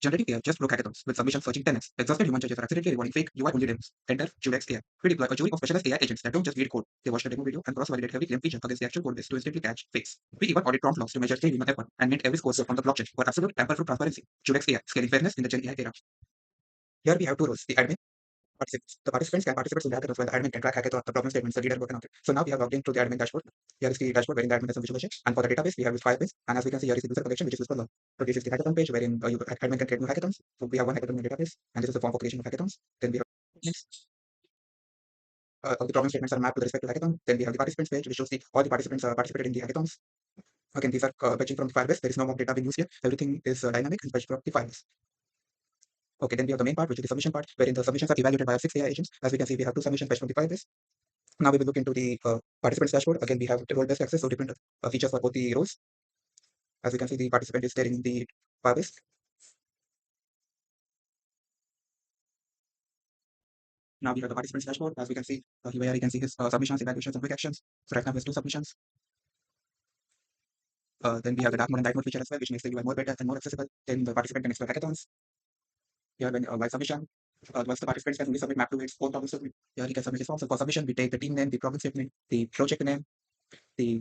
Generative AI just broke hackathons with submissions searching 10x. Exhausted human judges are accidentally rewarding fake UI-only demos. Enter Judex AI. We deploy a jury of specialized AI agents that don't just read code. They watch the demo video and cross-validate every claim feature against the actual code base to instantly catch fakes. We even audit prompt logs to measure human effort and mint every score on the blockchain for absolute tamper-proof transparency. Judex AI, scaling fairness in the Gen AI era. Here we have two roles: the admin participants. The participants can participate in the hackathons while the admin can track hackathon, the problem statements, the leader work and output. So now we have logged into the admin dashboard. Here is the dashboard wherein the admin has some visualization. And for the database, we have used Firebase. And as we can see, here is the user collection, which is used for log. So this is the hackathon page wherein admin can create new hackathons. So we have one hackathon in the database, and this is the form for creation of hackathons. Then we have next. All the problem statements are mapped with respect to hackathon. Then we have the participants page, which shows all the participants participated in the hackathons. Again, these are fetching from the Firebase. There is no mock data being used here. Everything is dynamic and fetched from the Firebase. Okay, then we have the main part, which is the submission part, wherein the submissions are evaluated by our 6 AI agents. As we can see, we have 2 submissions fetched from the Firebase. Now we will look into the participants dashboard. Again, we have role-based access, so different features for both the roles. As we can see, the participant is there in the Firebase. Now we have the participants dashboard. As we can see, here you can see his submissions, evaluations, and quick actions. So right now he has 2 submissions. Then we have the dark mode and light mode feature as well, which makes the UI more better and more accessible. Then the participant can explore hackathons. Here, when by submission, once the participants can only submit map to its own problem statement, here he can submit his form. So for submission, we take the team name, the problem statement, the project name, the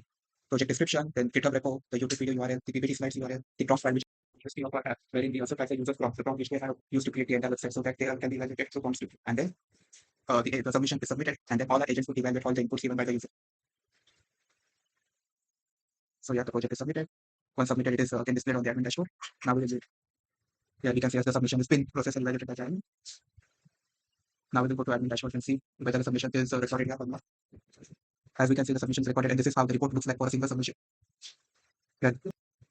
project description, then GitHub repo, the YouTube video URL, the PPT slides URL, the prompt file which is used of our app, wherein we also track the user's prompt, the prompt which they have used to create the entire website so that they can be evaluated through prompts. And then the submission is submitted, and then all the agents will evaluate all the inputs given by the user. So yeah, the project is submitted. Once submitted, it is again displayed on the admin dashboard. Now we will see. Yeah, we can see as the submission is been processed and evaluated by the admin. Now we will go to admin dashboard and see whether the submission is recorded or not. As we can see, the submission is recorded, and this is how the report looks like for a single submission. Yeah.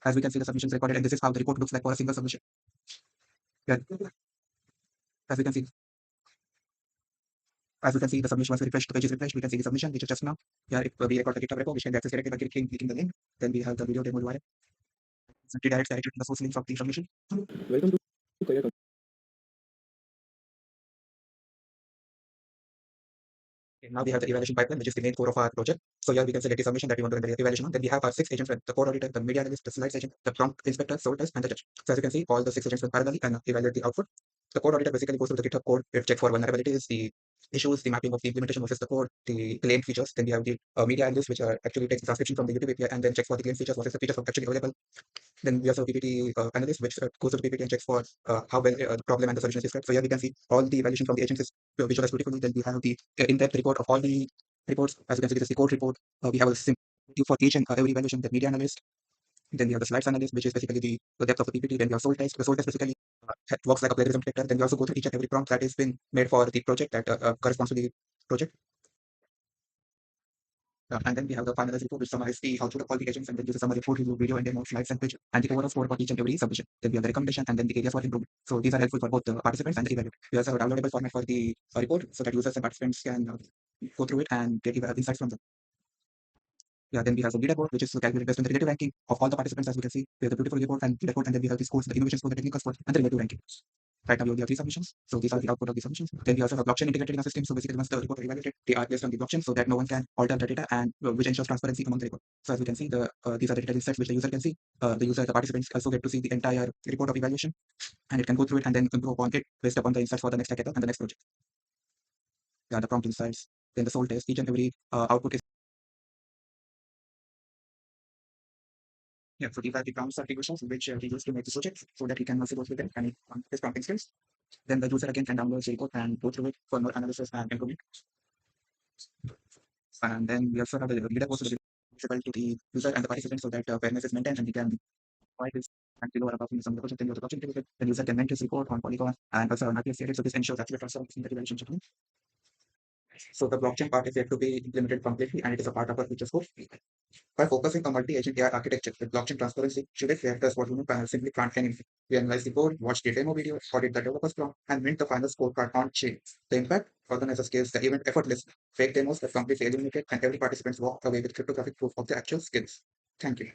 As we can see, the submission is recorded, and this is how the report looks like for a single submission. Yeah. As we can see, the submission was refreshed, the page is refreshed. We can see the submission, which is just now. Here, if we record the GitHub repo, which can be accessed directly by clicking the link, then we have the video demo URL. So it redirects directly to the source link of the submission. Welcome to Career. Now we have the evaluation pipeline, which is the main core of our project. So here we can select the submission that we want to run the evaluation on. Then we have our 6 agents: the core auditor, the media analyst, the slides agent, the prompt inspector, soul test, and the judge. So as you can see, all the 6 agents run parallelly and evaluate the output. The core auditor basically goes through the GitHub code, it checks for vulnerabilities, the issues, the mapping of the implementation versus the code, the claim features. Then we have the media analyst, which actually takes the transcription from the YouTube API and then checks for the claim features versus the features actually available. Then we also have PPT analyst, which goes to the PPT and checks for how well the problem and the solution is described. So here we can see all the evaluation from the agents is visualized beautifully. Then we have the in-depth report of all the reports. As you can see, this is the code report. We have a simple view for each and every evaluation, the media analyst. Then we have the slides analyst, which is basically the depth of the PPT. Then we have soul test. The soul test basically works like a plagiarism detector. Then we also go through each and every prompt that is been made for the project that corresponds to the project. And then we have the finalized report, which summarizes the output of all the agents and then uses summary report, review, video, and demo, slides, and picture, and the overall score for each and every submission. Then we have the recommendation and then the areas for improvement. So these are helpful for both the participants and the evaluator. We also have a downloadable format for the report so that users and participants can go through it and get insights from them. Yeah, then we have the leaderboard, which is calculated based on the relative ranking of all the participants. As we can see, we have the beautiful report and leaderboard, and then we have the scores, the innovation score, the technical score, and the relative ranking. Right now, we only have 3 submissions. So these are the output of the submissions. Then we also have blockchain integrated in our system. So basically, once the report is evaluated, they are based on the blockchain so that no one can alter the data and which ensures transparency among the report. So as we can see, these are the data insights which the user can see. The participants also get to see the entire report of evaluation, and it can go through it and then improve upon it based upon the insights for the next hackathon and the next project. Yeah, the prompt insights, then the soul test, each and every output is. Yeah, so these are the prompts attributions which we use to make the project so that we can also go through them and his prompting skills. Then the user again can download the report and go through it for more analysis and improvement. And then we also have the leader also visible to the user and the participant so that fairness is maintained and we can provide this and below or above in some of the project. Then you have the project integrated. The user can make his report on Polygon and also on IPS created. So this ensures accurate transparency in the evaluation journey. So the blockchain part is yet to be implemented completely and it is a part of our future scope. By focusing on multi-agent AI architecture with blockchain transparency, Judex AI does what human panel simply can't anything. We analyze the code, watch the demo video, audit the developer's prompt, and mint the final scorecard on chain. The impact: organizer scales the event effortlessly. Fake demos are completely eliminated, and every participant walk away with cryptographic proof of their actual skills. Thank you.